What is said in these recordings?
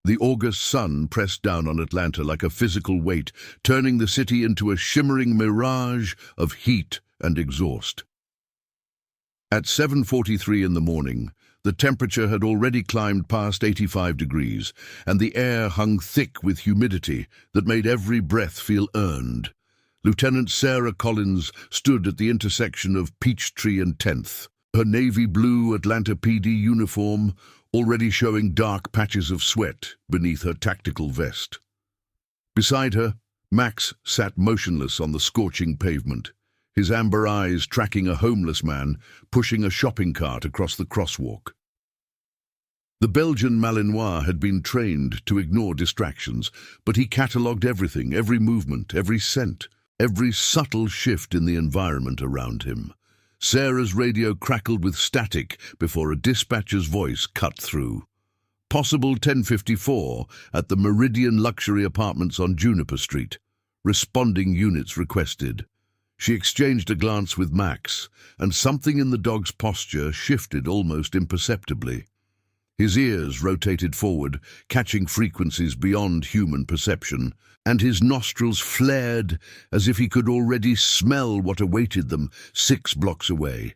The August sun pressed down on Atlanta like a physical weight, turning the city into a shimmering mirage of heat and exhaust. At 7:43 in the morning, the temperature had already climbed past 85 degrees, and the air hung thick with humidity that made every breath feel earned. Lieutenant Sarah Collins stood at the intersection of Peachtree and 10th, her navy blue Atlanta PD uniform already showing dark patches of sweat beneath her tactical vest. Beside her, Max sat motionless on the scorching pavement, his amber eyes tracking a homeless man pushing a shopping cart across the crosswalk. The Belgian Malinois had been trained to ignore distractions, but he catalogued everything, every movement, every scent, every subtle shift in the environment around him. Sarah's radio crackled with static before a dispatcher's voice cut through. Possible 10:54 at the Meridian Luxury Apartments on Juniper Street. Responding units requested. She exchanged a glance with Max, and something in the dog's posture shifted almost imperceptibly. His ears rotated forward, catching frequencies beyond human perception, and his nostrils flared as if he could already smell what awaited them 6 blocks away.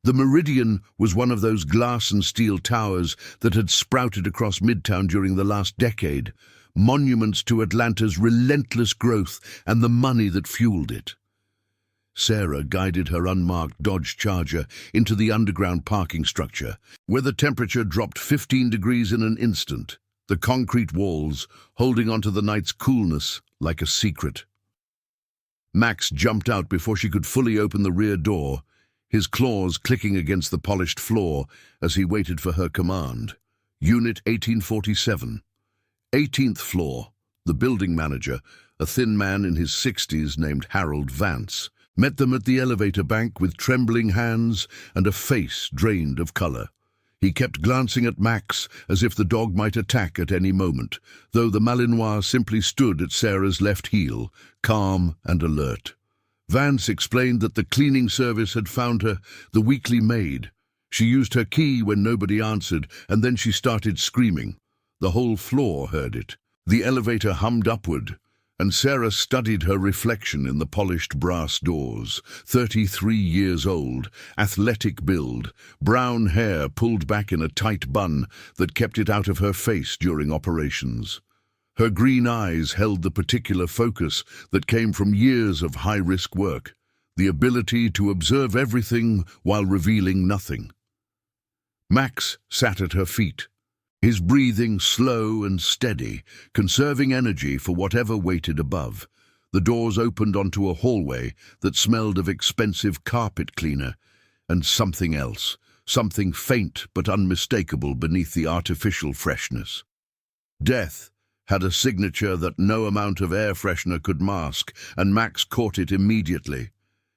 The Meridian was one of those glass and steel towers that had sprouted across Midtown during the last decade, monuments to Atlanta's relentless growth and the money that fueled it. Sarah guided her unmarked Dodge Charger into the underground parking structure, where the temperature dropped 15 degrees in an instant, the concrete walls holding onto the night's coolness like a secret. Max jumped out before she could fully open the rear door, his claws clicking against the polished floor as he waited for her command. Unit 1847. 18th floor. The building manager, a thin man in his 60s named Harold Vance, met them at the elevator bank with trembling hands and a face drained of color. He kept glancing at Max as if the dog might attack at any moment, though the Malinois simply stood at Sarah's left heel, calm and alert. Vance explained that the cleaning service had found her the weekly maid. She used her key when nobody answered, and then she started screaming. The whole floor heard it. The elevator hummed upward, and Sarah studied her reflection in the polished brass doors. 33 years old, athletic build, brown hair pulled back in a tight bun that kept it out of her face during operations. Her green eyes held the particular focus that came from years of high-risk work, the ability to observe everything while revealing nothing. Max sat at her feet, his breathing slow and steady, conserving energy for whatever waited above. The doors opened onto a hallway that smelled of expensive carpet cleaner and something else, something faint but unmistakable beneath the artificial freshness. Death had a signature that no amount of air freshener could mask, and Max caught it immediately.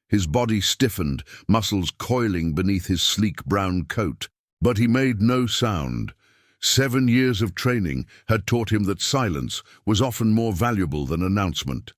His body stiffened, muscles coiling beneath his sleek brown coat, but he made no sound. 7 years of training had taught him that silence was often more valuable than announcement.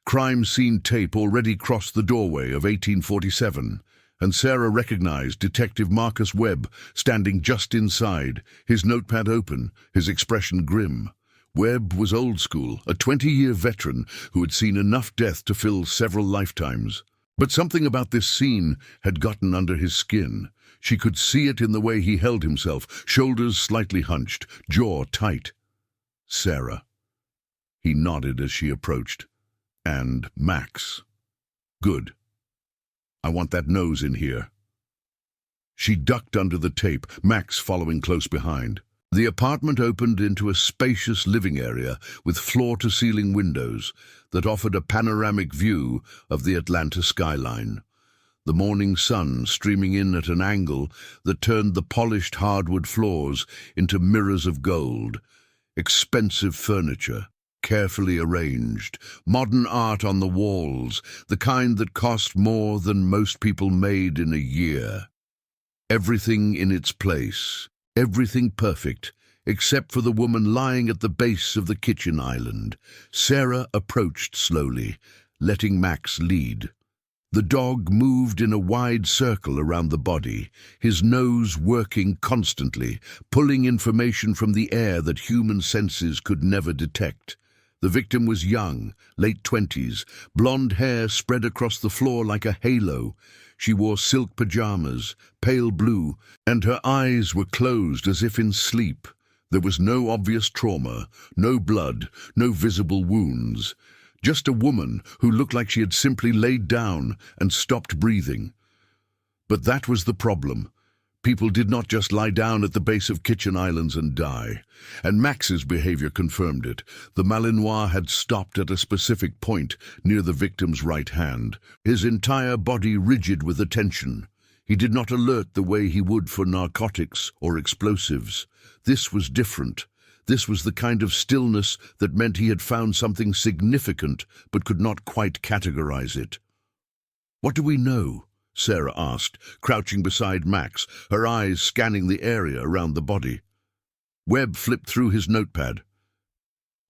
Crime scene tape already crossed the doorway of 1847, and Sarah recognized Detective Marcus Webb standing just inside, his notepad open, his expression grim. Webb was old school, a 20-year veteran who had seen enough death to fill several lifetimes. But something about this scene had gotten under his skin. She could see it in the way he held himself, shoulders slightly hunched, jaw tight. Sarah. He nodded as she approached. And Max. Good. I want that nose in here. She ducked under the tape, Max following close behind. The apartment opened into a spacious living area with floor-to-ceiling windows that offered a panoramic view of the Atlanta skyline. The morning sun streaming in at an angle that turned the polished hardwood floors into mirrors of gold. Expensive furniture, carefully arranged, modern art on the walls, the kind that cost more than most people made in a year. Everything in its place, everything perfect, except for the woman lying at the base of the kitchen island. Sarah approached slowly, letting Max lead. The dog moved in a wide circle around the body, his nose working constantly, pulling information from the air that human senses could never detect. The victim was young, late 20s, blonde hair spread across the floor like a halo. She wore silk pajamas, pale blue, and her eyes were closed as if in sleep. There was no obvious trauma, no blood, no visible wounds. Just a woman who looked like she had simply laid down and stopped breathing. But that was the problem. People did not just lie down at the base of kitchen islands and die. And Max's behavior confirmed it. The Malinois had stopped at a specific point near the victim's right hand, his entire body rigid with attention. He did not alert the way he would for narcotics or explosives. This was different. This was the kind of stillness that meant he had found something significant but could not quite categorize it. "What do we know?" Sarah asked, crouching beside Max, her eyes scanning the area around the body. Webb flipped through his notepad.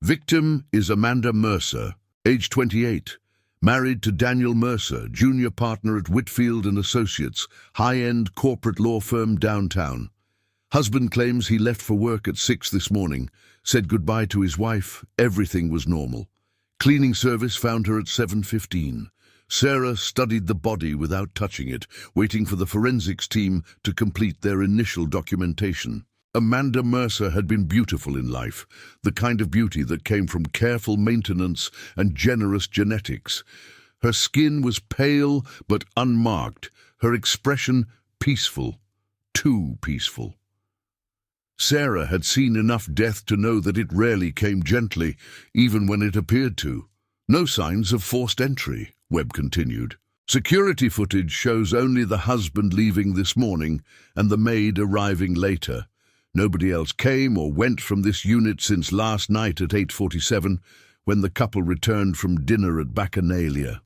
Victim is Amanda Mercer, age 28, married to Daniel Mercer, junior partner at Whitfield and Associates, high-end corporate law firm downtown. Husband claims he left for work at 6 this morning, said goodbye to his wife, everything was normal. Cleaning service found her at 7:15. Sarah studied the body without touching it, waiting for the forensics team to complete their initial documentation. Amanda Mercer had been beautiful in life, the kind of beauty that came from careful maintenance and generous genetics. Her skin was pale but unmarked, her expression peaceful, too peaceful. Sarah had seen enough death to know that it rarely came gently, even when it appeared to. No signs of forced entry, Webb continued. Security footage shows only the husband leaving this morning and the maid arriving later. Nobody else came or went from this unit since last night at 8:47, when the couple returned from dinner at Bacchanalia.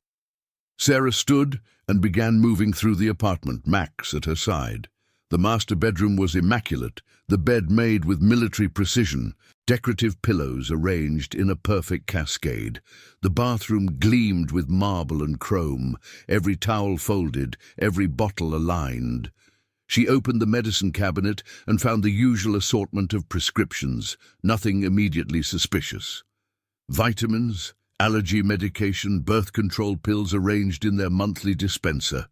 Sarah stood and began moving through the apartment, Max at her side. The master bedroom was immaculate, the bed made with military precision, decorative pillows arranged in a perfect cascade. The bathroom gleamed with marble and chrome, every towel folded, every bottle aligned. She opened the medicine cabinet and found the usual assortment of prescriptions, nothing immediately suspicious. Vitamins, allergy medication, birth control pills arranged in their monthly dispenser.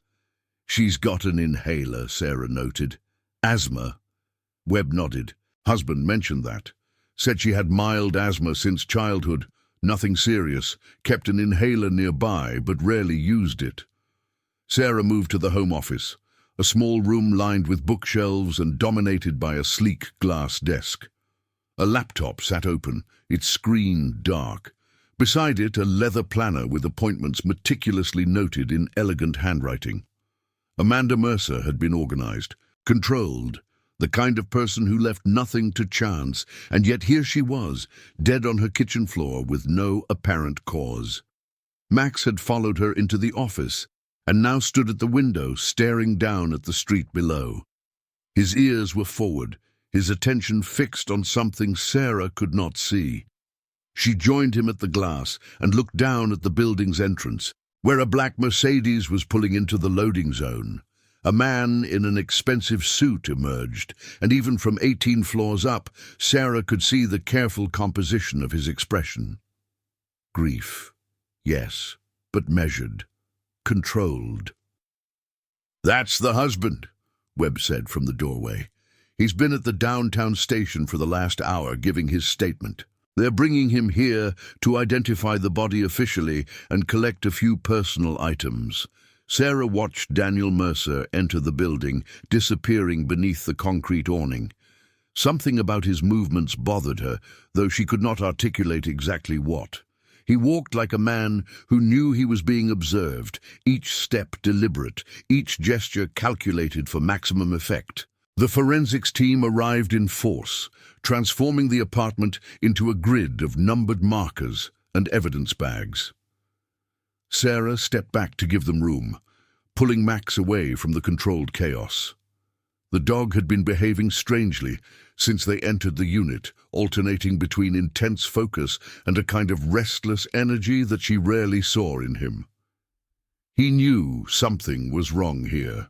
"She's got an inhaler," Sarah noted. "Asthma?" Webb nodded. Husband mentioned that. Said she had mild asthma since childhood, nothing serious, kept an inhaler nearby but rarely used it. Sarah moved to the home office, a small room lined with bookshelves and dominated by a sleek glass desk. A laptop sat open, its screen dark. Beside it, a leather planner with appointments meticulously noted in elegant handwriting. Amanda Mercer had been organized, controlled, the kind of person who left nothing to chance, and yet here she was, dead on her kitchen floor with no apparent cause. Max had followed her into the office, and now stood at the window, staring down at the street below. His ears were forward, his attention fixed on something Sarah could not see. She joined him at the glass and looked down at the building's entrance, where a black Mercedes was pulling into the loading zone. A man in an expensive suit emerged, and even from 18 floors up, Sarah could see the careful composition of his expression. Grief, yes, but measured, controlled. "That's the husband," Webb said from the doorway. "He's been at the downtown station for the last hour giving his statement. They're bringing him here to identify the body officially and collect a few personal items." Sarah watched Daniel Mercer enter the building, disappearing beneath the concrete awning. Something about his movements bothered her, though she could not articulate exactly what. He walked like a man who knew he was being observed, each step deliberate, each gesture calculated for maximum effect. The forensics team arrived in force, transforming the apartment into a grid of numbered markers and evidence bags. Sarah stepped back to give them room, pulling Max away from the controlled chaos. The dog had been behaving strangely since they entered the unit, alternating between intense focus and a kind of restless energy that she rarely saw in him. He knew something was wrong here.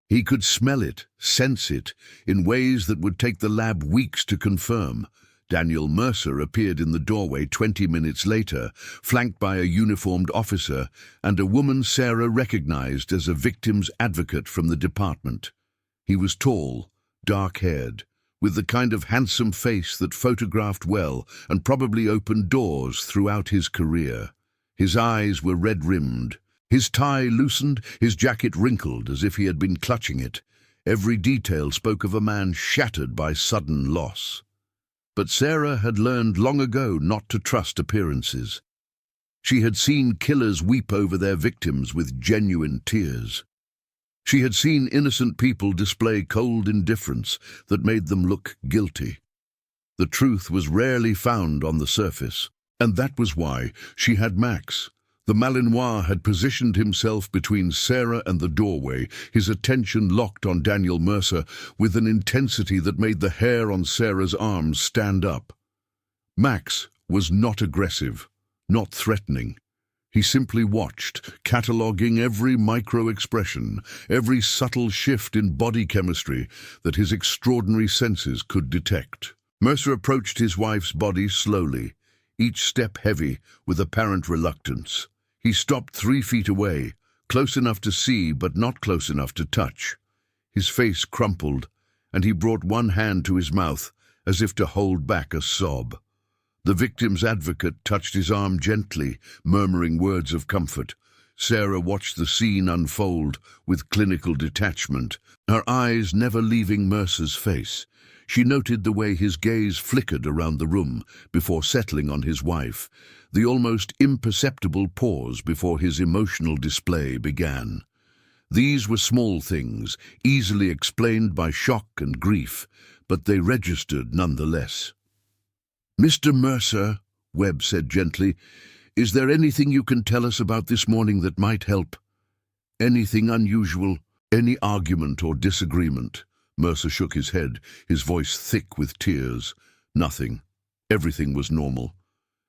He could smell it, sense it, in ways that would take the lab weeks to confirm. Daniel Mercer appeared in the doorway 20 minutes later, flanked by a uniformed officer and a woman Sarah recognized as a victim's advocate from the department. He was tall, dark-haired, with the kind of handsome face that photographed well and probably opened doors throughout his career. His eyes were red-rimmed, his tie loosened, his jacket wrinkled as if he had been clutching it. Every detail spoke of a man shattered by sudden loss. But Sarah had learned long ago not to trust appearances. She had seen killers weep over their victims with genuine tears. She had seen innocent people display cold indifference that made them look guilty. The truth was rarely found on the surface, and that was why she had Max. The Malinois had positioned himself between Sarah and the doorway, his attention locked on Daniel Mercer with an intensity that made the hair on Sarah's arms stand up. Max was not aggressive, not threatening. He simply watched, cataloguing every micro-expression, every subtle shift in body chemistry that his extraordinary senses could detect. Mercer approached his wife's body slowly, each step heavy with apparent reluctance. He stopped 3 feet away, close enough to see but not close enough to touch. His face crumpled, and he brought one hand to his mouth as if to hold back a sob. The victim's advocate touched his arm gently, murmuring words of comfort. Sarah watched the scene unfold with clinical detachment, her eyes never leaving Mercer's face. She noted the way his gaze flickered around the room before settling on his wife, the almost imperceptible pause before his emotional display began. These were small things, easily explained by shock and grief, but they registered nonetheless. "Mr. Mercer," Webb said gently, "is there anything you can tell us about this morning that might help? Anything unusual? Any argument or disagreement?" Mercer shook his head, his voice thick with tears. "Nothing. Everything was normal.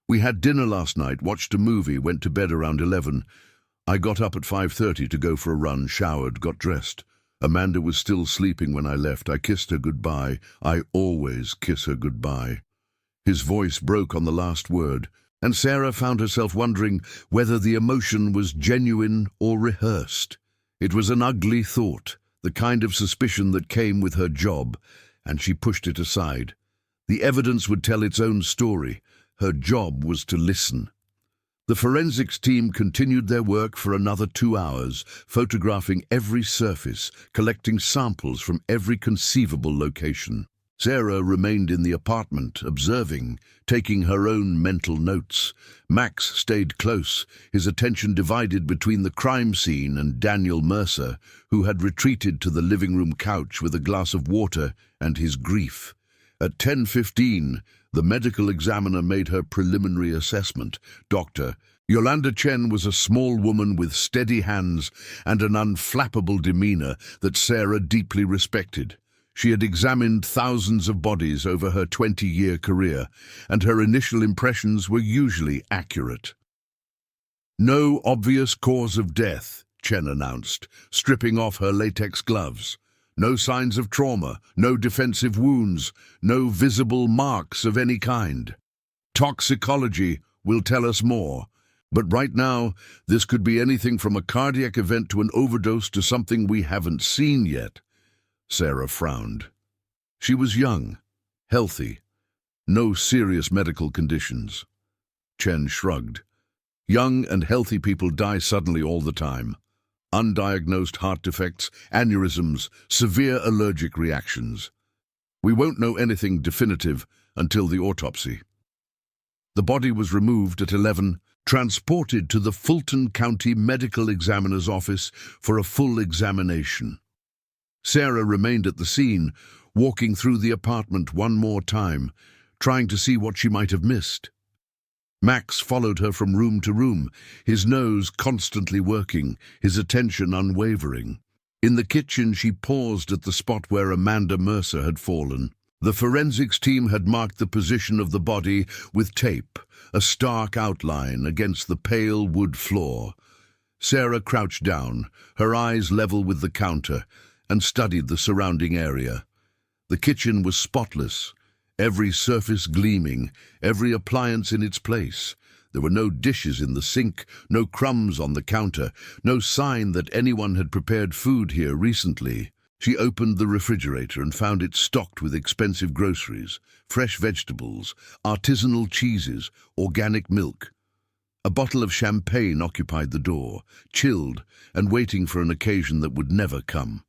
We had dinner last night, watched a movie, went to bed around 11. I got up at 5:30 to go for a run, showered, got dressed. Amanda was still sleeping when I left. I kissed her goodbye. I always kiss her goodbye." His voice broke on the last word, and Sarah found herself wondering whether the emotion was genuine or rehearsed. It was an ugly thought, the kind of suspicion that came with her job, and she pushed it aside. The evidence would tell its own story. Her job was to listen. The forensics team continued their work for another 2 hours, photographing every surface, collecting samples from every conceivable location. Sarah remained in the apartment, observing, taking her own mental notes. Max stayed close, his attention divided between the crime scene and Daniel Mercer, who had retreated to the living room couch with a glass of water and his grief. At 10:15, the medical examiner made her preliminary assessment. Dr. Yolanda Chen was a small woman with steady hands and an unflappable demeanor that Sarah deeply respected. She had examined thousands of bodies over her 20-year career, and her initial impressions were usually accurate. "No obvious cause of death," Chen announced, stripping off her latex gloves. "No signs of trauma, no defensive wounds, no visible marks of any kind. Toxicology will tell us more, but right now, this could be anything from a cardiac event to an overdose to something we haven't seen yet." Sarah frowned. She was young, healthy, no serious medical conditions. Chen shrugged. Young and healthy people die suddenly all the time. Undiagnosed heart defects, aneurysms, severe allergic reactions. We won't know anything definitive until the autopsy. The body was removed at 11, transported to the Fulton County Medical Examiner's office for a full examination. Sarah remained at the scene, walking through the apartment one more time, trying to see what she might have missed. Max followed her from room to room, his nose constantly working, his attention unwavering. In the kitchen, she paused at the spot where Amanda Mercer had fallen. The forensics team had marked the position of the body with tape, a stark outline against the pale wood floor. Sarah crouched down, her eyes level with the counter, and studied the surrounding area. The kitchen was spotless, every surface gleaming, every appliance in its place. There were no dishes in the sink, no crumbs on the counter, no sign that anyone had prepared food here recently. She opened the refrigerator and found it stocked with expensive groceries, fresh vegetables, artisanal cheeses, organic milk. A bottle of champagne occupied the door, chilled and waiting for an occasion that would never come.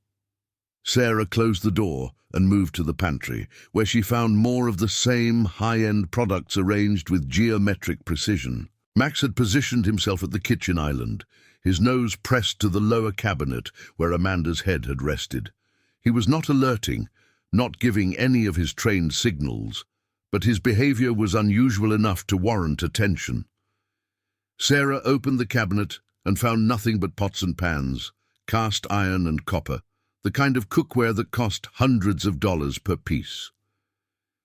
Sarah closed the door and moved to the pantry, where she found more of the same high-end products arranged with geometric precision. Max had positioned himself at the kitchen island, his nose pressed to the lower cabinet where Amanda's head had rested. He was not alerting, not giving any of his trained signals, but his behavior was unusual enough to warrant attention. Sarah opened the cabinet and found nothing but pots and pans, cast iron and copper, the kind of cookware that cost hundreds of dollars per piece.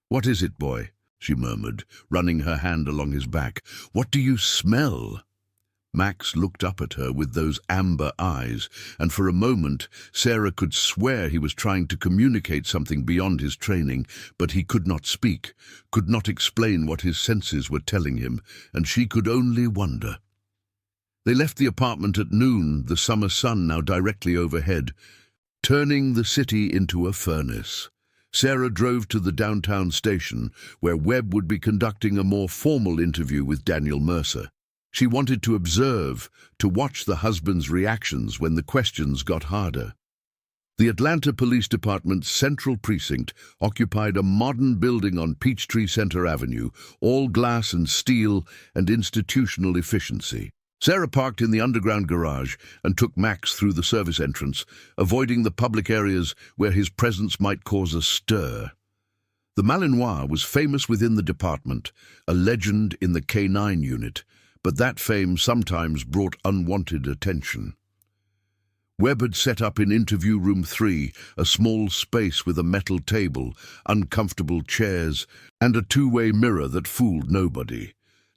"What is it, boy?" she murmured, running her hand along his back. "What do you smell?" Max looked up at her with those amber eyes, and for a moment Sarah could swear he was trying to communicate something beyond his training, but he could not speak, could not explain what his senses were telling him, and she could only wonder. They left the apartment at noon, the summer sun now directly overhead, turning the city into a furnace. Sarah drove to the downtown station, where Webb would be conducting a more formal interview with Daniel Mercer. She wanted to observe, to watch the husband's reactions when the questions got harder. The Atlanta Police Department's Central Precinct occupied a modern building on Peachtree Center Avenue, all glass and steel and institutional efficiency. Sarah parked in the underground garage and took Max through the service entrance, avoiding the public areas where his presence might cause a stir. The Malinois was famous within the department, a legend in the K-9 unit, but that fame sometimes brought unwanted attention. Webb had set up in interview room 3, a small space with a metal table, uncomfortable chairs, and a two-way mirror that fooled nobody.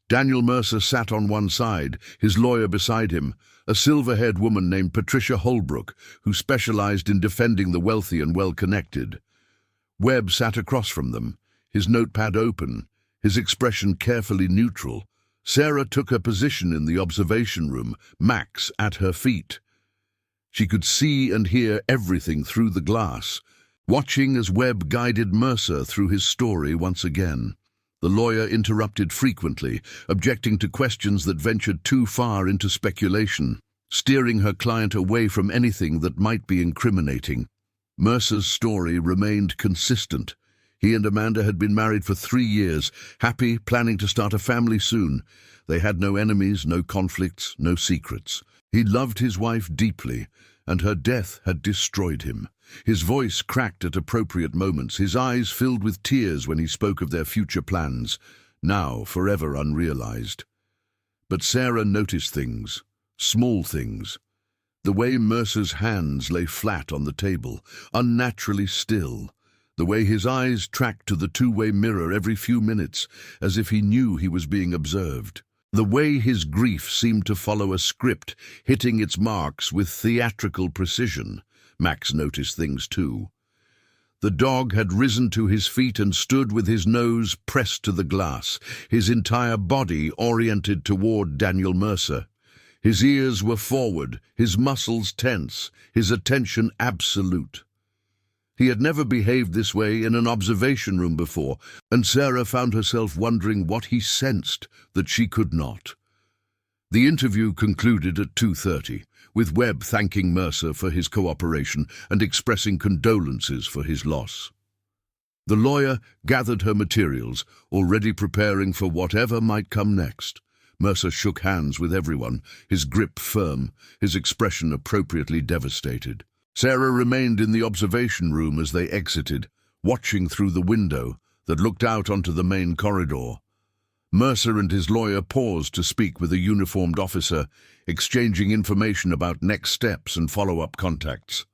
Daniel Mercer sat on one side, his lawyer beside him, a silver-haired woman named Patricia Holbrook, who specialized in defending the wealthy and well-connected. Webb sat across from them, his notepad open, his expression carefully neutral. Sarah took her position in the observation room, Max at her feet. She could see and hear everything through the glass, watching as Webb guided Mercer through his story once again. The lawyer interrupted frequently, objecting to questions that ventured too far into speculation, steering her client away from anything that might be incriminating. Mercer's story remained consistent. He and Amanda had been married for 3 years, happy, planning to start a family soon. They had no enemies, no conflicts, no secrets. He loved his wife deeply, and her death had destroyed him. His voice cracked at appropriate moments, his eyes filled with tears when he spoke of their future plans, now forever unrealized. But Sarah noticed things, small things. The way Mercer's hands lay flat on the table, unnaturally still. The way his eyes tracked to the two-way mirror every few minutes, as if he knew he was being observed. The way his grief seemed to follow a script, hitting its marks with theatrical precision. Max noticed things too. The dog had risen to his feet and stood with his nose pressed to the glass, his entire body oriented toward Daniel Mercer. His ears were forward, his muscles tense, his attention absolute. He had never behaved this way in an observation room before, and Sarah found herself wondering what he sensed that she could not. The interview concluded at 2:30, with Webb thanking Mercer for his cooperation and expressing condolences for his loss. The lawyer gathered her materials, already preparing for whatever might come next. Mercer shook hands with everyone, his grip firm, his expression appropriately devastated. Sarah remained in the observation room as they exited, watching through the window that looked out onto the main corridor. Mercer and his lawyer paused to speak with a uniformed officer, exchanging information about next steps and follow-up contacts.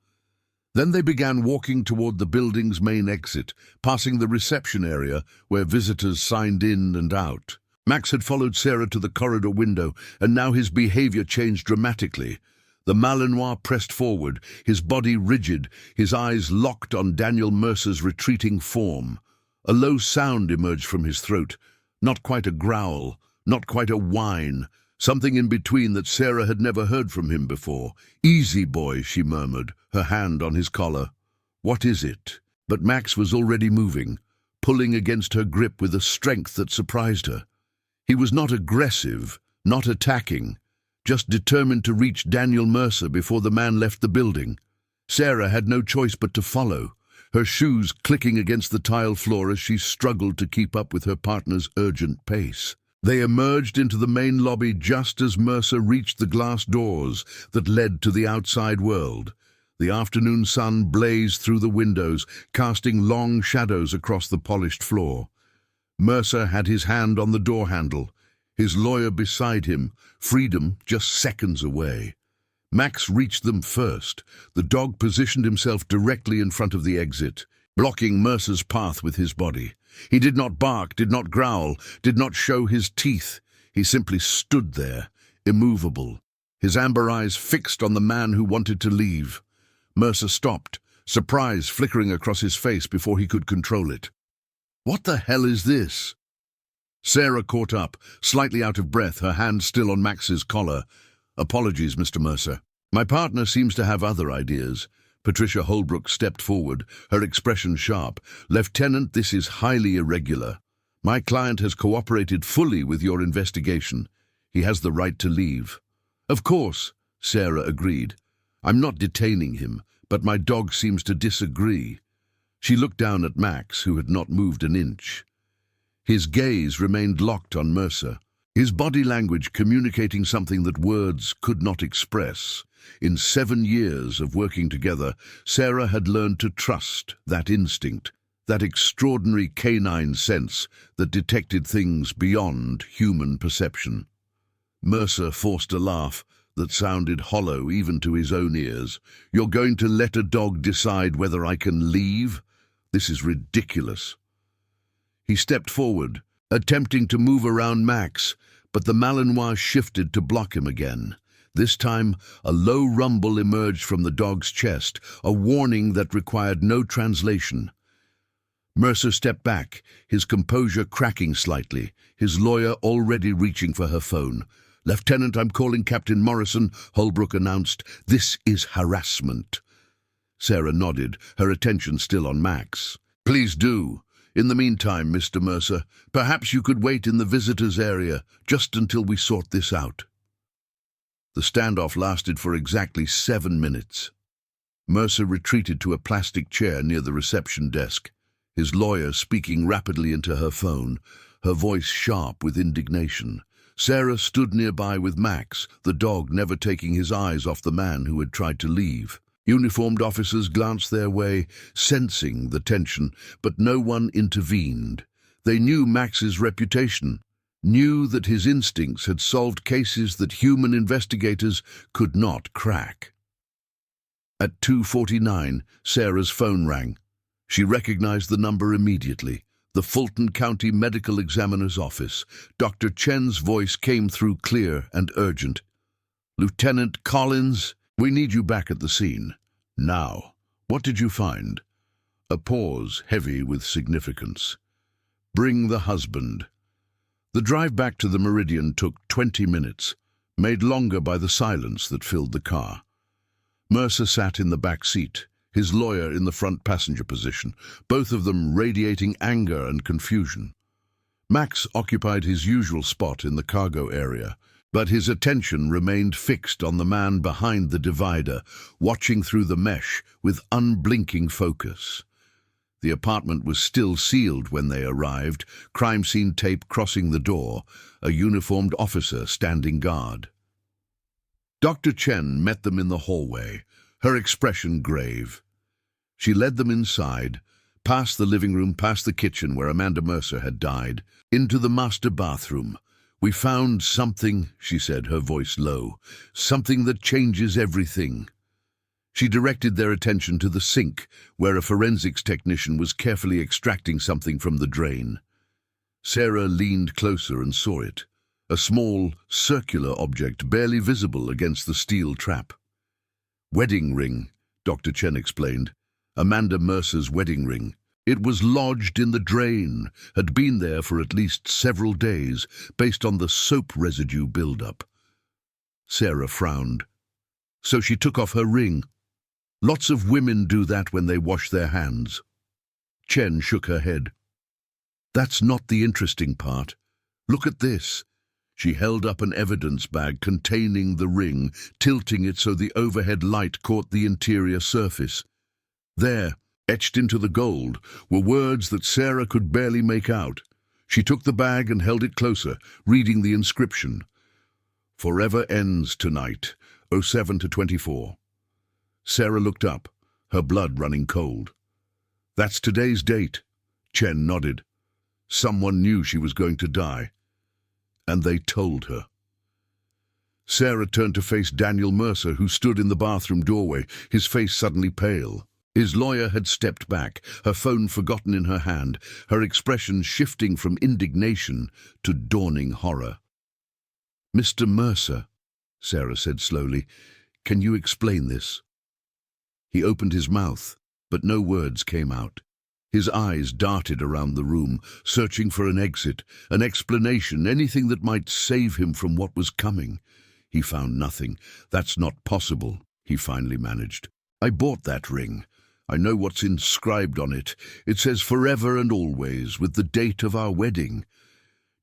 Then they began walking toward the building's main exit, passing the reception area where visitors signed in and out. Max had followed Sarah to the corridor window, and now his behavior changed dramatically. The Malinois pressed forward, his body rigid, his eyes locked on Daniel Mercer's retreating form. A low sound emerged from his throat, not quite a growl, not quite a whine, something in between that Sarah had never heard from him before. "Easy, boy," she murmured, her hand on his collar. "What is it?" But Max was already moving, pulling against her grip with a strength that surprised her. He was not aggressive, not attacking, just determined to reach Daniel Mercer before the man left the building. Sarah had no choice but to follow, her shoes clicking against the tile floor as she struggled to keep up with her partner's urgent pace. They emerged into the main lobby just as Mercer reached the glass doors that led to the outside world. The afternoon sun blazed through the windows, casting long shadows across the polished floor. Mercer had his hand on the door handle, his lawyer beside him, freedom just seconds away. Max reached them first. The dog positioned himself directly in front of the exit, blocking Mercer's path with his body. He did not bark, did not growl, did not show his teeth. He simply stood there, immovable, his amber eyes fixed on the man who wanted to leave. Mercer stopped, surprise flickering across his face before he could control it. "What the hell is this?" Sarah caught up, slightly out of breath, her hand still on Max's collar. "Apologies, Mr. Mercer. My partner seems to have other ideas." Patricia Holbrook stepped forward, her expression sharp. "Lieutenant, this is highly irregular. My client has cooperated fully with your investigation. He has the right to leave." "Of course," Sarah agreed. "I'm not detaining him, but my dog seems to disagree." She looked down at Max, who had not moved an inch. His gaze remained locked on Mercer, his body language communicating something that words could not express. In 7 years of working together, Sarah had learned to trust that instinct, that extraordinary K-9 sense that detected things beyond human perception. Mercer forced a laugh that sounded hollow even to his own ears. "You're going to let a dog decide whether I can leave? This is ridiculous." He stepped forward, attempting to move around Max, but the Malinois shifted to block him again. This time, a low rumble emerged from the dog's chest, a warning that required no translation. Mercer stepped back, his composure cracking slightly, his lawyer already reaching for her phone. "Lieutenant, I'm calling Captain Morrison," Holbrook announced. "This is harassment." Sarah nodded, her attention still on Max. "Please do. In the meantime, Mr. Mercer, perhaps you could wait in the visitors' area just until we sort this out." The standoff lasted for exactly 7 minutes. Mercer retreated to a plastic chair near the reception desk, his lawyer speaking rapidly into her phone, her voice sharp with indignation. Sarah stood nearby with Max, the dog never taking his eyes off the man who had tried to leave. Uniformed officers glanced their way, sensing the tension, but no one intervened. They knew Max's reputation, knew that his instincts had solved cases that human investigators could not crack. At 2:49, Sarah's phone rang. She recognized the number immediately. The Fulton County Medical Examiner's office. Dr. Chen's voice came through clear and urgent. "Lieutenant Collins, we need you back at the scene. Now, what did you find?" A pause, heavy with significance. "Bring the husband." The drive back to the Meridian took 20 minutes, made longer by the silence that filled the car. Mercer sat in the back seat, his lawyer in the front passenger position, both of them radiating anger and confusion. Max occupied his usual spot in the cargo area, but his attention remained fixed on the man behind the divider, watching through the mesh with unblinking focus. The apartment was still sealed when they arrived, crime scene tape crossing the door, a uniformed officer standing guard. Dr. Chen met them in the hallway, her expression grave. She led them inside, past the living room, past the kitchen where Amanda Mercer had died, into the master bathroom. "We found something," she said, her voice low, "something that changes everything." She directed their attention to the sink, where a forensics technician was carefully extracting something from the drain. Sarah leaned closer and saw it, a small, circular object barely visible against the steel trap. Wedding ring, Dr. Chen explained. Amanda Mercer's wedding ring. It was lodged in the drain, had been there for at least several days, based on the soap residue buildup. Sarah frowned. So she took off her ring. Lots of women do that when they wash their hands. Chen shook her head. That's not the interesting part. Look at this. She held up an evidence bag containing the ring, tilting it so the overhead light caught the interior surface. There, etched into the gold, were words that Sarah could barely make out. She took the bag and held it closer, reading the inscription. Forever ends tonight, 07-24. Sarah looked up, her blood running cold. That's today's date. Chen nodded. Someone knew she was going to die. And they told her. Sarah turned to face Daniel Mercer, who stood in the bathroom doorway, his face suddenly pale. His lawyer had stepped back, her phone forgotten in her hand, her expression shifting from indignation to dawning horror. "Mr. Mercer," Sarah said slowly, "can you explain this?" He opened his mouth, but no words came out. His eyes darted around the room, searching for an exit, an explanation, anything that might save him from what was coming. He found nothing. "That's not possible," he finally managed. "I bought that ring. I know what's inscribed on it. It says forever and always, with the date of our wedding."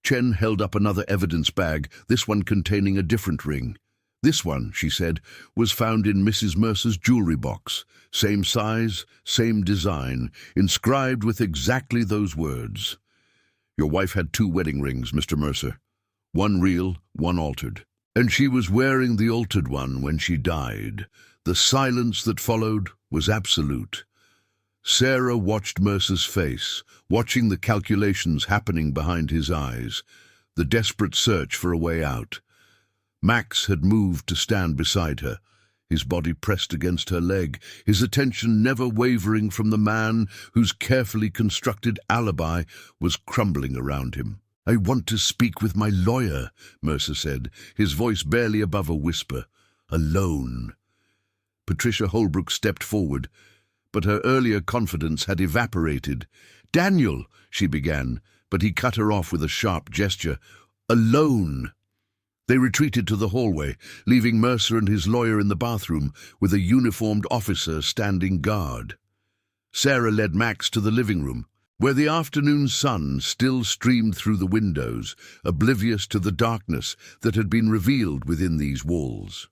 Chen held up another evidence bag, this one containing a different ring. "This one," she said, "was found in Mrs. Mercer's jewelry box. Same size, same design, inscribed with exactly those words. Your wife had 2 wedding rings, Mr. Mercer. One real, one altered. And she was wearing the altered one when she died. The silence that followed was absolute." Sarah watched Mercer's face, watching the calculations happening behind his eyes, the desperate search for a way out. Max had moved to stand beside her, his body pressed against her leg, his attention never wavering from the man whose carefully constructed alibi was crumbling around him. "I want to speak with my lawyer," Mercer said, his voice barely above a whisper. "Alone." Patricia Holbrook stepped forward, but her earlier confidence had evaporated. "Daniel," she began, but he cut her off with a sharp gesture. "Alone." They retreated to the hallway, leaving Mercer and his lawyer in the bathroom, with a uniformed officer standing guard. Sarah led Max to the living room, where the afternoon sun still streamed through the windows, oblivious to the darkness that had been revealed within these walls.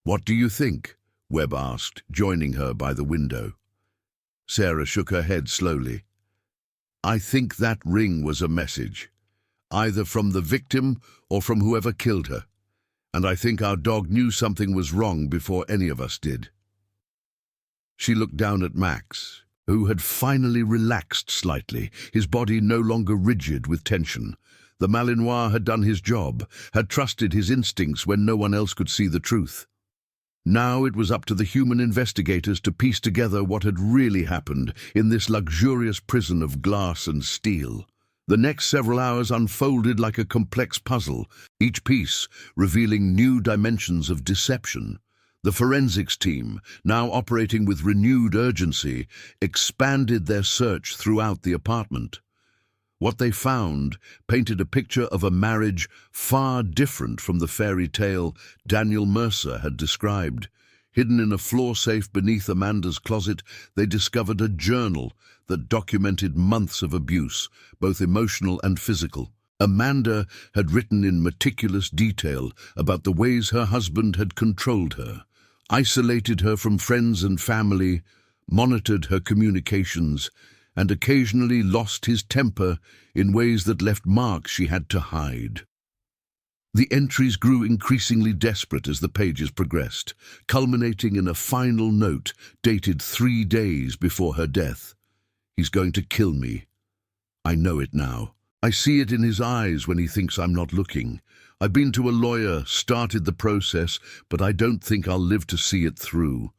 "What do you think?" Webb asked, joining her by the window. Sarah shook her head slowly. "I think that ring was a message, either from the victim or from whoever killed her. And I think our dog knew something was wrong before any of us did." She looked down at Max, who had finally relaxed slightly, his body no longer rigid with tension. The Malinois had done his job, had trusted his instincts when no one else could see the truth. Now it was up to the human investigators to piece together what had really happened in this luxurious prison of glass and steel. The next several hours unfolded like a complex puzzle, each piece revealing new dimensions of deception. The forensics team, now operating with renewed urgency, expanded their search throughout the apartment. What they found painted a picture of a marriage far different from the fairy tale Daniel Mercer had described. Hidden in a floor safe beneath Amanda's closet, they discovered a journal that documented months of abuse, both emotional and physical. Amanda had written in meticulous detail about the ways her husband had controlled her, isolated her from friends and family, monitored her communications, and occasionally lost his temper in ways that left marks she had to hide. The entries grew increasingly desperate as the pages progressed, culminating in a final note dated 3 days before her death. "He's going to kill me. I know it now. I see it in his eyes when he thinks I'm not looking. I've been to a lawyer, started the process, but I don't think I'll live to see it through.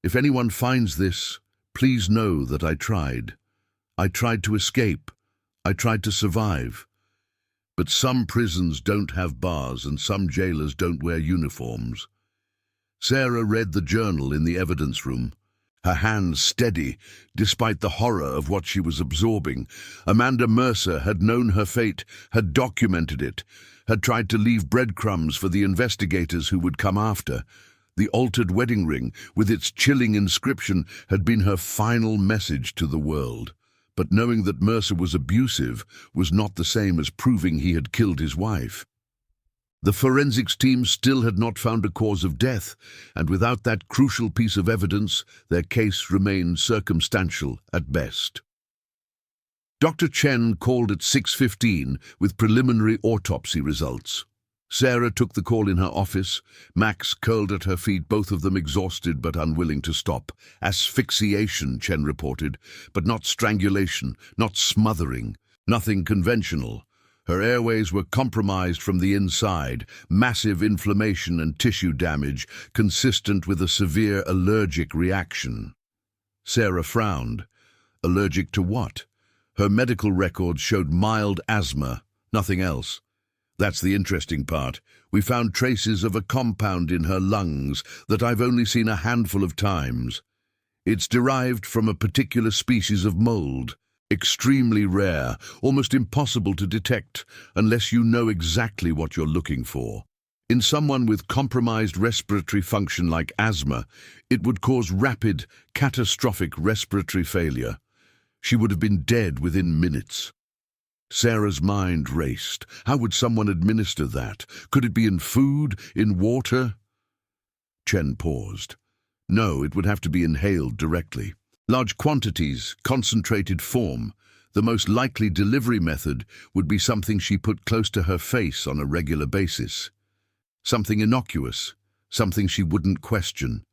If anyone finds this, please know that I tried. I tried to escape. I tried to survive. But some prisons don't have bars and some jailers don't wear uniforms. Sarah read the journal in the evidence room, her hands steady despite the horror of what she was absorbing. Amanda Mercer had known her fate, had documented it, had tried to leave breadcrumbs for the investigators who would come after. The altered wedding ring, with its chilling inscription, had been her final message to the world. But knowing that Mercer was abusive was not the same as proving he had killed his wife. The forensics team still had not found a cause of death, and without that crucial piece of evidence, their case remained circumstantial at best. Dr. Chen called at 6:15 with preliminary autopsy results. Sarah took the call in her office. Max curled at her feet, both of them exhausted but unwilling to stop. Asphyxiation, Chen reported, but not strangulation, not smothering, nothing conventional. Her airways were compromised from the inside, massive inflammation and tissue damage, consistent with a severe allergic reaction. Sarah frowned. Allergic to what? Her medical records showed mild asthma, nothing else. That's the interesting part. We found traces of a compound in her lungs that I've only seen a handful of times. It's derived from a particular species of mold, extremely rare, almost impossible to detect unless you know exactly what you're looking for. In someone with compromised respiratory function like asthma, it would cause rapid, catastrophic respiratory failure. She would have been dead within minutes. Sarah's mind raced. How would someone administer that? Could it be in food, in water? Chen paused. No, it would have to be inhaled directly. Large quantities, concentrated form. The most likely delivery method would be something she put close to her face on a regular basis. Something innocuous, something she wouldn't question.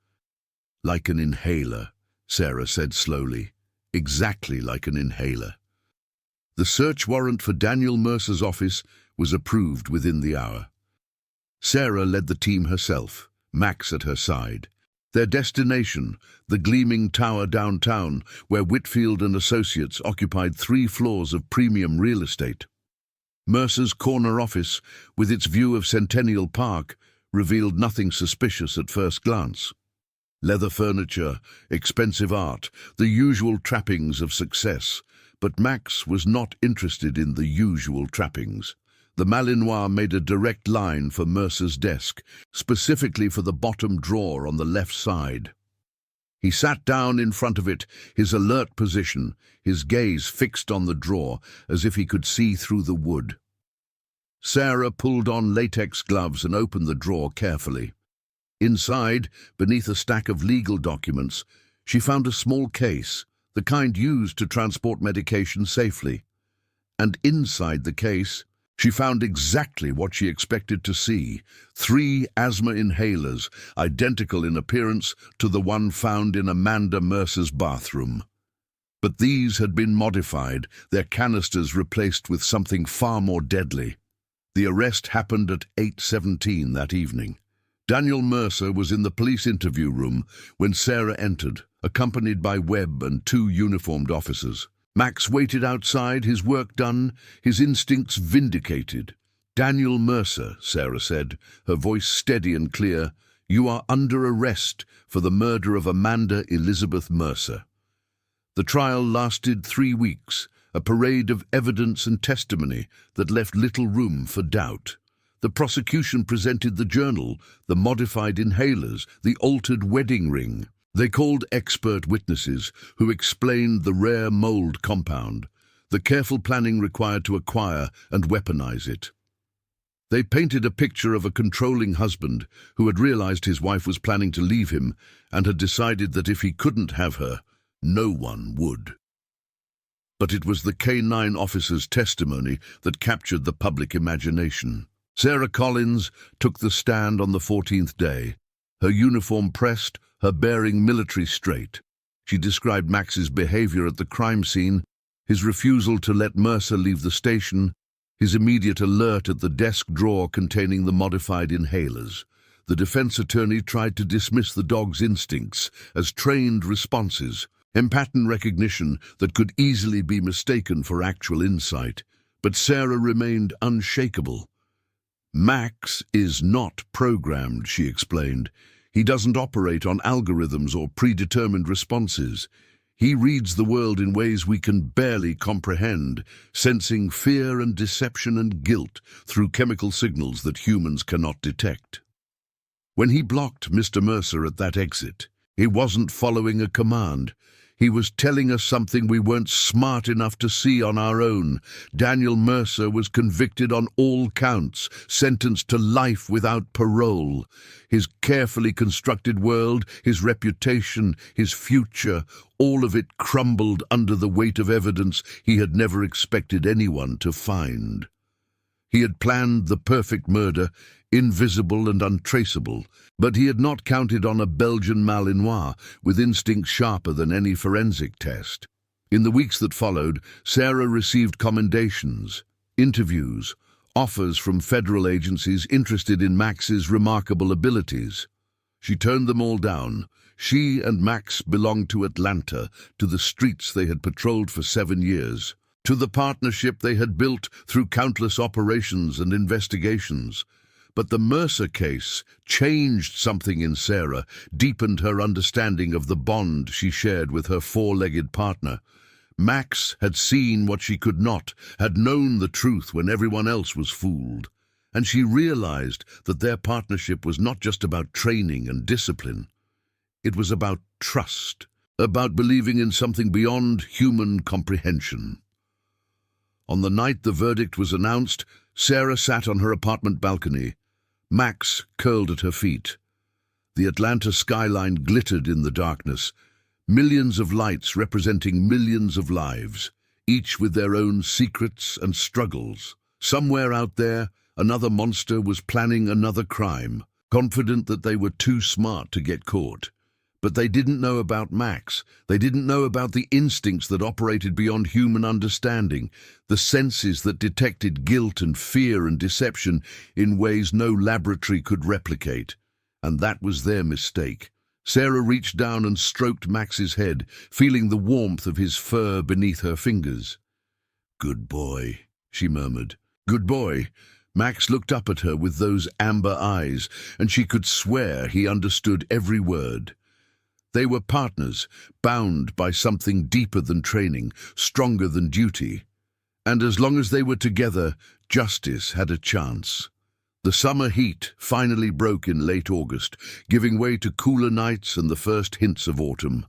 Like an inhaler, Sarah said slowly. Exactly like an inhaler. The search warrant for Daniel Mercer's office was approved within the hour. Sarah led the team herself, Max at her side. Their destination, the gleaming tower downtown, where Whitfield and Associates occupied 3 floors of premium real estate. Mercer's corner office, with its view of Centennial Park, revealed nothing suspicious at first glance. Leather furniture, expensive art, the usual trappings of success. But Max was not interested in the usual trappings. The Malinois made a direct line for Mercer's desk, specifically for the bottom drawer on the left side. He sat down in front of it, his alert position, his gaze fixed on the drawer, as if he could see through the wood. Sarah pulled on latex gloves and opened the drawer carefully. Inside, beneath a stack of legal documents, she found a small case, the kind used to transport medication safely. And inside the case, she found exactly what she expected to see: 3 asthma inhalers, identical in appearance to the one found in Amanda Mercer's bathroom. But these had been modified, their canisters replaced with something far more deadly. The arrest happened at 8:17 that evening. Daniel Mercer was in the police interview room when Sarah entered, accompanied by Webb and 2 uniformed officers. Max waited outside, his work done, his instincts vindicated. "Daniel Mercer," Sarah said, her voice steady and clear, "you are under arrest for the murder of Amanda Elizabeth Mercer." The trial lasted 3 weeks, a parade of evidence and testimony that left little room for doubt. The prosecution presented the journal, the modified inhalers, the altered wedding ring. They called expert witnesses who explained the rare mold compound, the careful planning required to acquire and weaponize it. They painted a picture of a controlling husband who had realized his wife was planning to leave him and had decided that if he couldn't have her, no one would. But it was the K-9 officer's testimony that captured the public imagination. Sarah Collins took the stand on the 14th day, her uniform pressed, her bearing military straight. She described Max's behavior at the crime scene, his refusal to let Mercer leave the station, his immediate alert at the desk drawer containing the modified inhalers. The defense attorney tried to dismiss the dog's instincts as trained responses, Empathon recognition that could easily be mistaken for actual insight, but Sarah remained unshakable. Max is not programmed, she explained. He doesn't operate on algorithms or predetermined responses. He reads the world in ways we can barely comprehend, sensing fear and deception and guilt through chemical signals that humans cannot detect. When he blocked Mr. Mercer at that exit, he wasn't following a command. He was telling us something we weren't smart enough to see on our own. Daniel Mercer was convicted on all counts, sentenced to life without parole. His carefully constructed world, his reputation, his future, all of it crumbled under the weight of evidence he had never expected anyone to find. He had planned the perfect murder, invisible and untraceable, but he had not counted on a Belgian Malinois with instincts sharper than any forensic test. In the weeks that followed, Sarah received commendations, interviews, offers from federal agencies interested in Max's remarkable abilities. She turned them all down. She and Max belonged to Atlanta, to the streets they had patrolled for 7 years, to the partnership they had built through countless operations and investigations. But the Mercer case changed something in Sarah, deepened her understanding of the bond she shared with her four-legged partner. Max had seen what she could not, had known the truth when everyone else was fooled. And she realized that their partnership was not just about training and discipline. It was about trust, about believing in something beyond human comprehension. On the night the verdict was announced, Sarah sat on her apartment balcony. Max curled at her feet. The Atlanta skyline glittered in the darkness, millions of lights representing millions of lives, each with their own secrets and struggles. Somewhere out there, another monster was planning another crime, confident that they were too smart to get caught. But they didn't know about Max. They didn't know about the instincts that operated beyond human understanding, the senses that detected guilt and fear and deception in ways no laboratory could replicate. And that was their mistake. Sarah reached down and stroked Max's head, feeling the warmth of his fur beneath her fingers. "Good boy," she murmured. "Good boy." Max looked up at her with those amber eyes, and she could swear he understood every word. They were partners, bound by something deeper than training, stronger than duty. And as long as they were together, justice had a chance. The summer heat finally broke in late August, giving way to cooler nights and the first hints of autumn.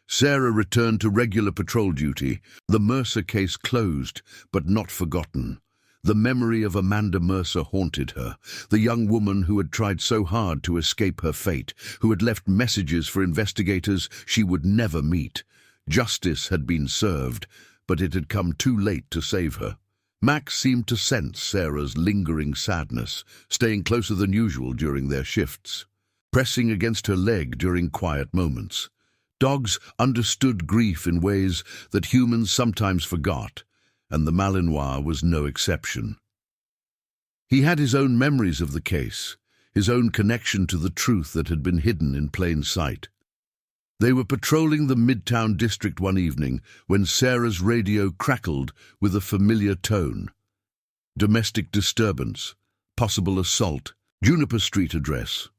Sarah returned to regular patrol duty, the Mercer case closed, but not forgotten. The memory of Amanda Mercer haunted her, the young woman who had tried so hard to escape her fate, who had left messages for investigators she would never meet. Justice had been served, but it had come too late to save her. Max seemed to sense Sarah's lingering sadness, staying closer than usual during their shifts, pressing against her leg during quiet moments. Dogs understood grief in ways that humans sometimes forgot, and the Malinois was no exception. He had his own memories of the case, his own connection to the truth that had been hidden in plain sight. They were patrolling the Midtown district one evening when Sarah's radio crackled with a familiar tone. Domestic disturbance, possible assault, Juniper Street address.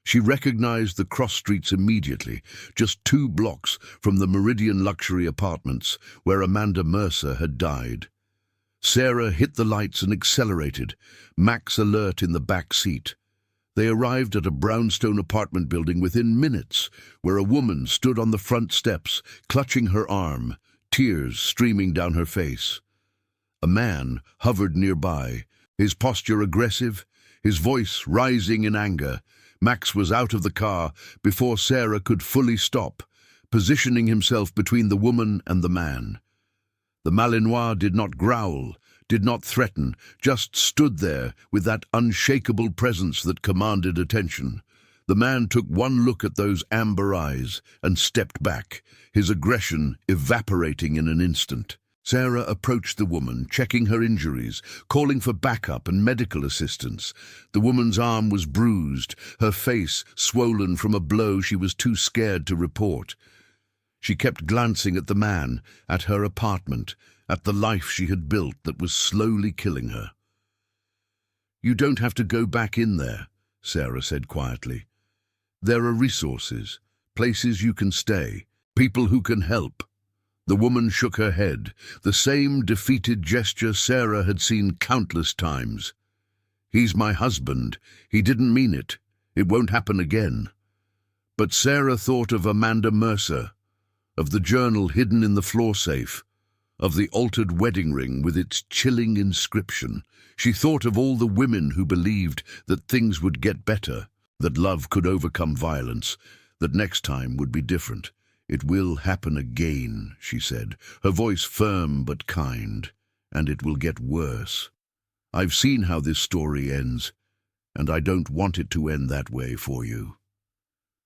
She recognized the cross streets immediately, just 2 blocks from the Meridian luxury apartments where Amanda Mercer had died. Sarah hit the lights and accelerated, Max alert in the back seat. They arrived at a brownstone apartment building within minutes, where a woman stood on the front steps, clutching her arm, tears streaming down her face. A man hovered nearby, his posture aggressive, his voice rising in anger. Max was out of the car before Sarah could fully stop, positioning himself between the woman and the man. The Malinois did not growl, did not threaten, just stood there with that unshakable presence that commanded attention. The man took one look at those amber eyes and stepped back, his aggression evaporating in an instant. Sarah approached the woman, checking her injuries, calling for backup and medical assistance. The woman's arm was bruised, her face swollen from a blow she was too scared to report. She kept glancing at the man, at her apartment, at the life she had built that was slowly killing her. "You don't have to go back in there," Sarah said quietly. "There are resources, places you can stay, people who can help." The woman shook her head, the same defeated gesture Sarah had seen countless times. "He's my husband. He didn't mean it. It won't happen again." But Sarah thought of Amanda Mercer, of the journal hidden in the floor safe, of the altered wedding ring with its chilling inscription. She thought of all the women who believed that things would get better, that love could overcome violence, that next time would be different. "It will happen again," she said, her voice firm but kind, "and it will get worse. I've seen how this story ends, and I don't want it to end that way for you."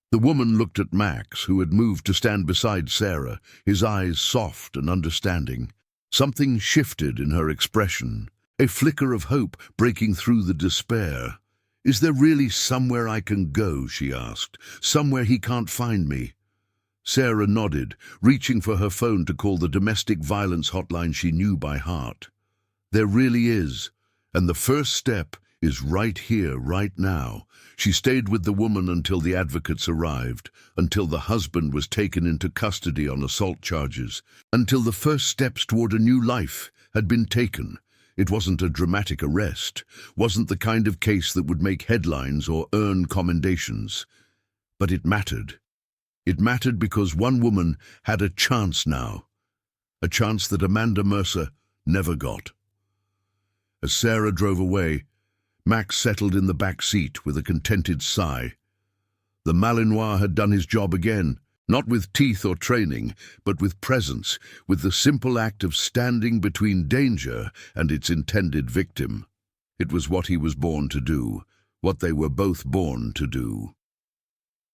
The woman looked at Max, who had moved to stand beside Sarah, his eyes soft and understanding. Something shifted in her expression, a flicker of hope breaking through the despair. "Is there really somewhere I can go?" she asked. "Somewhere he can't find me?" Sarah nodded, reaching for her phone to call the domestic violence hotline she knew by heart. "There really is, and the first step is right here, right now." She stayed with the woman until the advocates arrived, until the husband was taken into custody on assault charges, until the first steps toward a new life had been taken. It wasn't a dramatic arrest, wasn't the kind of case that would make headlines or earn commendations. But it mattered. It mattered because one woman had a chance now, a chance that Amanda Mercer never got. As Sarah drove away, Max settled in the back seat with a contented sigh. The Malinois had done his job again, not with teeth or training, but with presence, with the simple act of standing between danger and its intended victim. It was what he was born to do, what they were both born to do.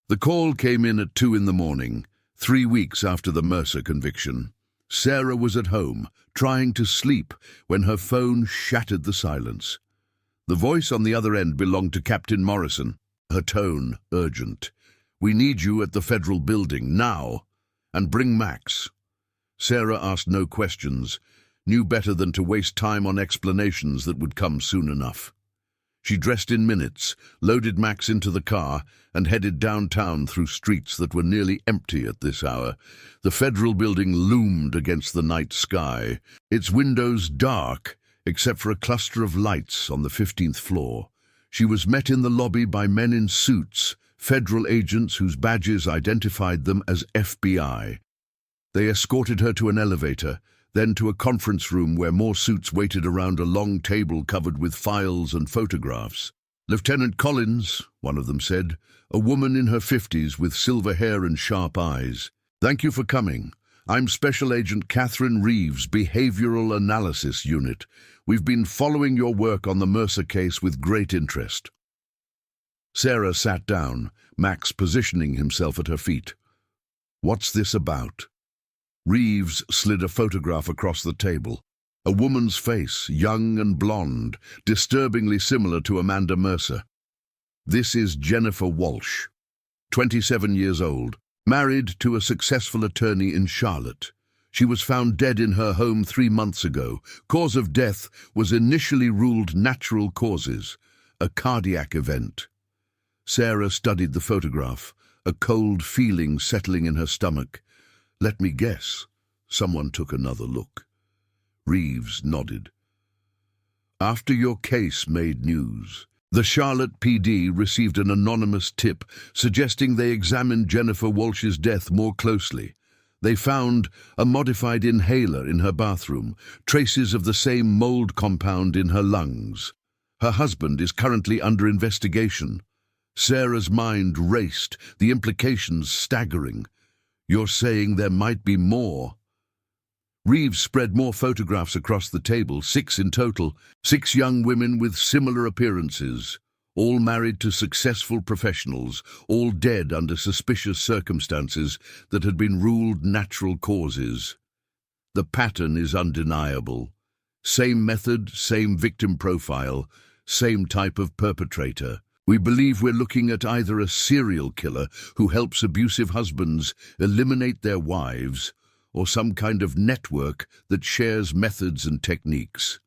The call came in at 2 in the morning, 3 weeks after the Mercer conviction. Sarah was at home, trying to sleep, when her phone shattered the silence. The voice on the other end belonged to Captain Morrison, her tone urgent. "We need you at the federal building, now, and bring Max." Sarah asked no questions, knew better than to waste time on explanations that would come soon enough. She dressed in minutes, loaded Max into the car, and headed downtown through streets that were nearly empty at this hour. The federal building loomed against the night sky, its windows dark, except for a cluster of lights on the 15th floor. She was met in the lobby by men in suits, federal agents whose badges identified them as FBI. They escorted her to an elevator, then to a conference room where more suits waited around a long table covered with files and photographs. "Lieutenant Collins," one of them said, a woman in her 50s with silver hair and sharp eyes. "Thank you for coming. I'm Special Agent Catherine Reeves, Behavioral Analysis Unit. We've been following your work on the Mercer case with great interest." Sarah sat down, Max positioning himself at her feet. "What's this about?" Reeves slid a photograph across the table. A woman's face, young and blonde, disturbingly similar to Amanda Mercer. "This is Jennifer Walsh, 27 years old, married to a successful attorney in Charlotte. She was found dead in her home 3 months ago. Cause of death was initially ruled natural causes, a cardiac event." Sarah studied the photograph, a cold feeling settling in her stomach. "Let me guess, someone took another look." Reeves nodded. "After your case made news, the Charlotte PD received an anonymous tip suggesting they examined Jennifer Walsh's death more closely. They found a modified inhaler in her bathroom, traces of the same mold compound in her lungs. Her husband is currently under investigation." Sarah's mind raced, the implications staggering. "You're saying there might be more?" Reeves spread more photographs across the table, 6 in total, 6 young women with similar appearances, all married to successful professionals, all dead under suspicious circumstances that had been ruled natural causes. The pattern is undeniable. Same method, same victim profile, same type of perpetrator. We believe we're looking at either a serial killer who helps abusive husbands eliminate their wives, or some kind of network that shares methods and techniques.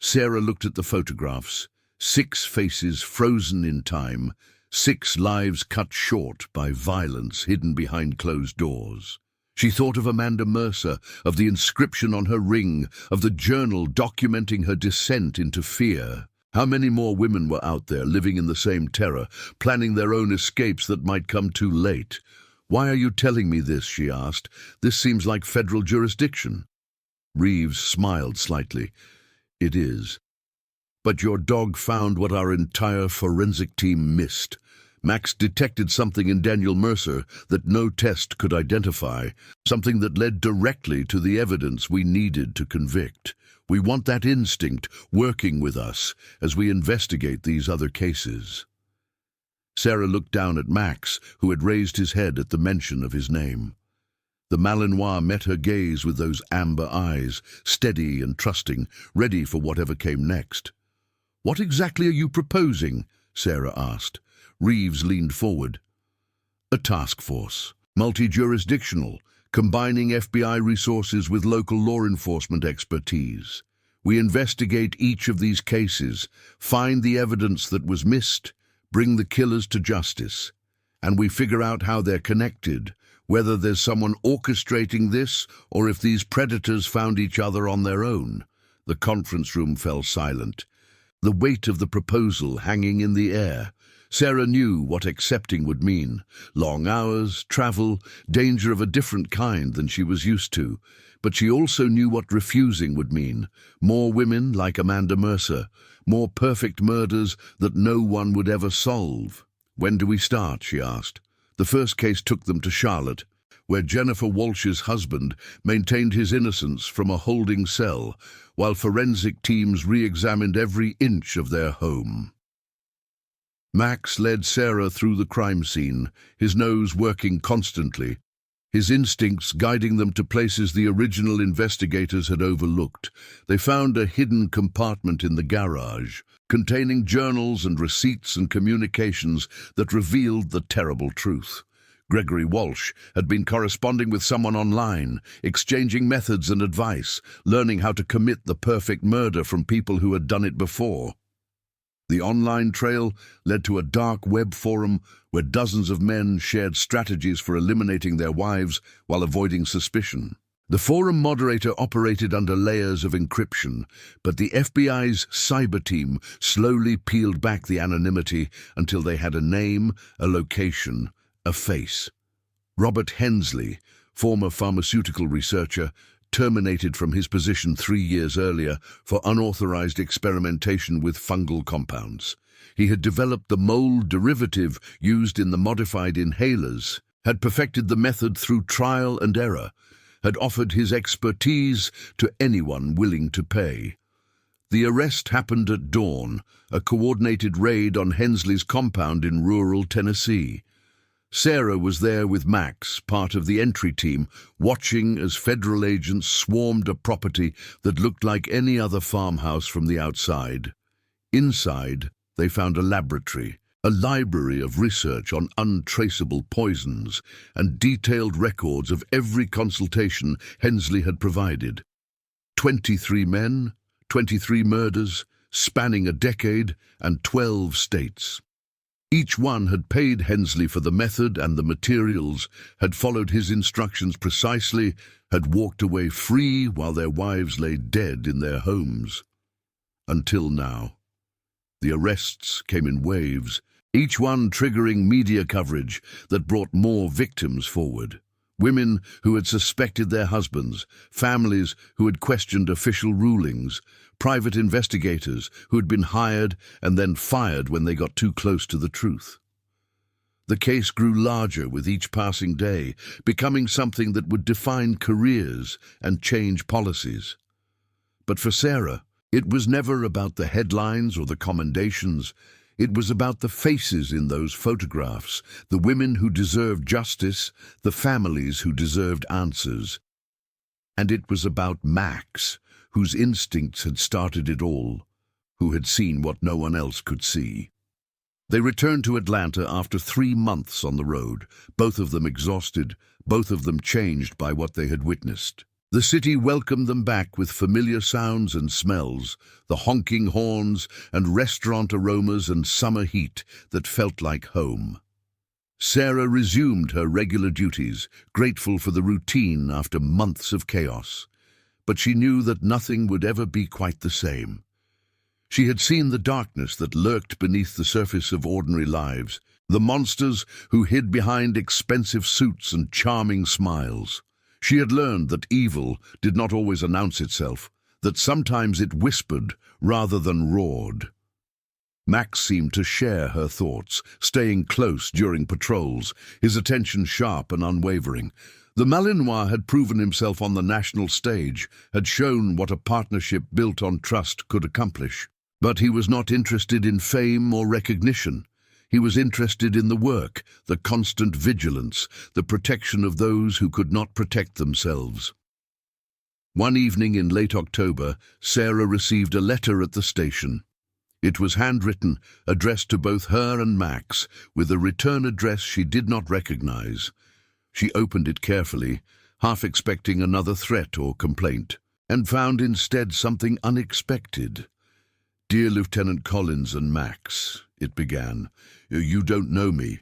Sarah looked at the photographs. 6 faces frozen in time, 6 lives cut short by violence hidden behind closed doors. She thought of Amanda Mercer, of the inscription on her ring, of the journal documenting her descent into fear. How many more women were out there living in the same terror, planning their own escapes that might come too late? "Why are you telling me this?" she asked. "This seems like federal jurisdiction." Reeves smiled slightly. "It is. But your dog found what our entire forensic team missed. Max detected something in Daniel Mercer that no test could identify, something that led directly to the evidence we needed to convict. We want that instinct working with us as we investigate these other cases." Sarah looked down at Max, who had raised his head at the mention of his name. The Malinois met her gaze with those amber eyes, steady and trusting, ready for whatever came next. "What exactly are you proposing?" Sarah asked. Reeves leaned forward. "A task force, multi-jurisdictional, combining FBI resources with local law enforcement expertise. We investigate each of these cases, find the evidence that was missed, bring the killers to justice, and we figure out how they're connected, whether there's someone orchestrating this or if these predators found each other on their own." The conference room fell silent, the weight of the proposal hanging in the air. Sarah knew what accepting would mean: long hours, travel, danger of a different kind than she was used to. But she also knew what refusing would mean: more women like Amanda Mercer, more perfect murders that no one would ever solve. "When do we start?" she asked. The first case took them to Charlotte, where Jennifer Walsh's husband maintained his innocence from a holding cell, while forensic teams re-examined every inch of their home. Max led Sarah through the crime scene, his nose working constantly, his instincts guiding them to places the original investigators had overlooked. They found a hidden compartment in the garage, containing journals and receipts and communications that revealed the terrible truth. Gregory Walsh had been corresponding with someone online, exchanging methods and advice, learning how to commit the perfect murder from people who had done it before. The online trail led to a dark web forum where dozens of men shared strategies for eliminating their wives while avoiding suspicion. The forum moderator operated under layers of encryption, but the FBI's cyber team slowly peeled back the anonymity until they had a name, a location, a face. Robert Hensley, former pharmaceutical researcher, terminated from his position 3 years earlier for unauthorized experimentation with fungal compounds. He had developed the mold derivative used in the modified inhalers, had perfected the method through trial and error, had offered his expertise to anyone willing to pay. The arrest happened at dawn, a coordinated raid on Hensley's compound in rural Tennessee. Sarah was there with Max, part of the entry team, watching as federal agents swarmed a property that looked like any other farmhouse from the outside. Inside, they found a laboratory, a library of research on untraceable poisons, and detailed records of every consultation Hensley had provided. 23 men, 23 murders, spanning a decade, and 12 states. Each one had paid Hensley for the method and the materials, had followed his instructions precisely, had walked away free while their wives lay dead in their homes. Until now. The arrests came in waves, each one triggering media coverage that brought more victims forward. Women who had suspected their husbands, families who had questioned official rulings, private investigators who had been hired and then fired when they got too close to the truth. The case grew larger with each passing day, becoming something that would define careers and change policies. But for Sarah, it was never about the headlines or the commendations. It was about the faces in those photographs, the women who deserved justice, the families who deserved answers. And it was about Max, whose instincts had started it all, who had seen what no one else could see. They returned to Atlanta after 3 months on the road, both of them exhausted, both of them changed by what they had witnessed. The city welcomed them back with familiar sounds and smells, the honking horns and restaurant aromas and summer heat that felt like home. Sarah resumed her regular duties, grateful for the routine after months of chaos. But she knew that nothing would ever be quite the same. She had seen the darkness that lurked beneath the surface of ordinary lives, the monsters who hid behind expensive suits and charming smiles. She had learned that evil did not always announce itself, that sometimes it whispered rather than roared. Max seemed to share her thoughts, staying close during patrols, his attention sharp and unwavering. The Malinois had proven himself on the national stage, had shown what a partnership built on trust could accomplish. But he was not interested in fame or recognition. He was interested in the work, the constant vigilance, the protection of those who could not protect themselves. One evening in late October, Sarah received a letter at the station. It was handwritten, addressed to both her and Max, with a return address she did not recognize. She opened it carefully, half expecting another threat or complaint, and found instead something unexpected. "Dear Lieutenant Collins and Max," it began, "you don't know me,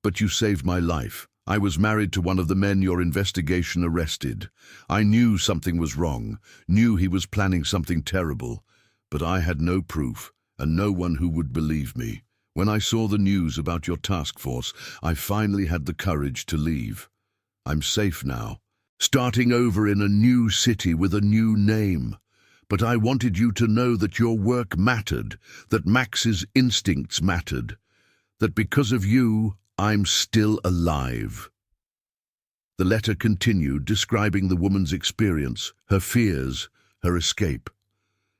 but you saved my life. I was married to one of the men your investigation arrested. I knew something was wrong, knew he was planning something terrible, but I had no proof and no one who would believe me. When I saw the news about your task force, I finally had the courage to leave. I'm safe now, starting over in a new city with a new name. But I wanted you to know that your work mattered, that Max's instincts mattered, that because of you, I'm still alive." The letter continued, describing the woman's experience, her fears, her escape.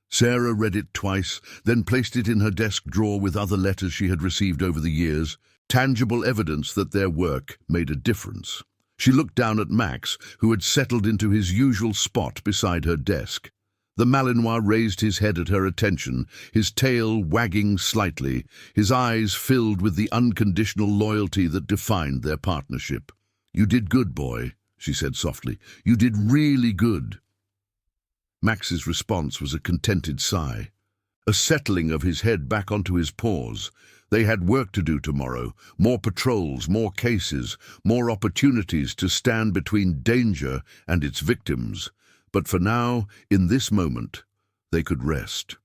Sarah read it twice, then placed it in her desk drawer with other letters she had received over the years, tangible evidence that their work made a difference. She looked down at Max, who had settled into his usual spot beside her desk. The Malinois raised his head at her attention, his tail wagging slightly, his eyes filled with the unconditional loyalty that defined their partnership. "You did good, boy," she said softly. "You did really good." Max's response was a contented sigh, a settling of his head back onto his paws. They had work to do tomorrow, more patrols, more cases, more opportunities to stand between danger and its victims. But for now, in this moment, they could rest.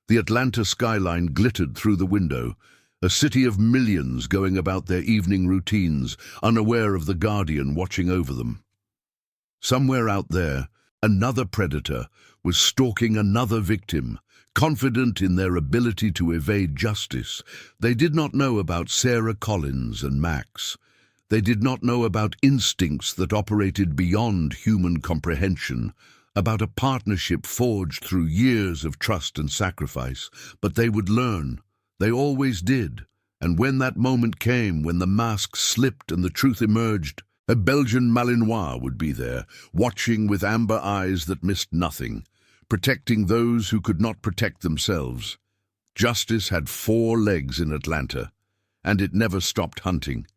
The Atlanta skyline glittered through the window, a city of millions going about their evening routines, unaware of the guardian watching over them. Somewhere out there, another predator was stalking another victim, confident in their ability to evade justice. They did not know about Sarah Collins and Max. They did not know about instincts that operated beyond human comprehension, about a partnership forged through years of trust and sacrifice. But they would learn. They always did. And when that moment came, when the mask slipped and the truth emerged, a Belgian Malinois would be there, watching with amber eyes that missed nothing, protecting those who could not protect themselves. Justice had 4 legs in Atlanta, and it never stopped hunting.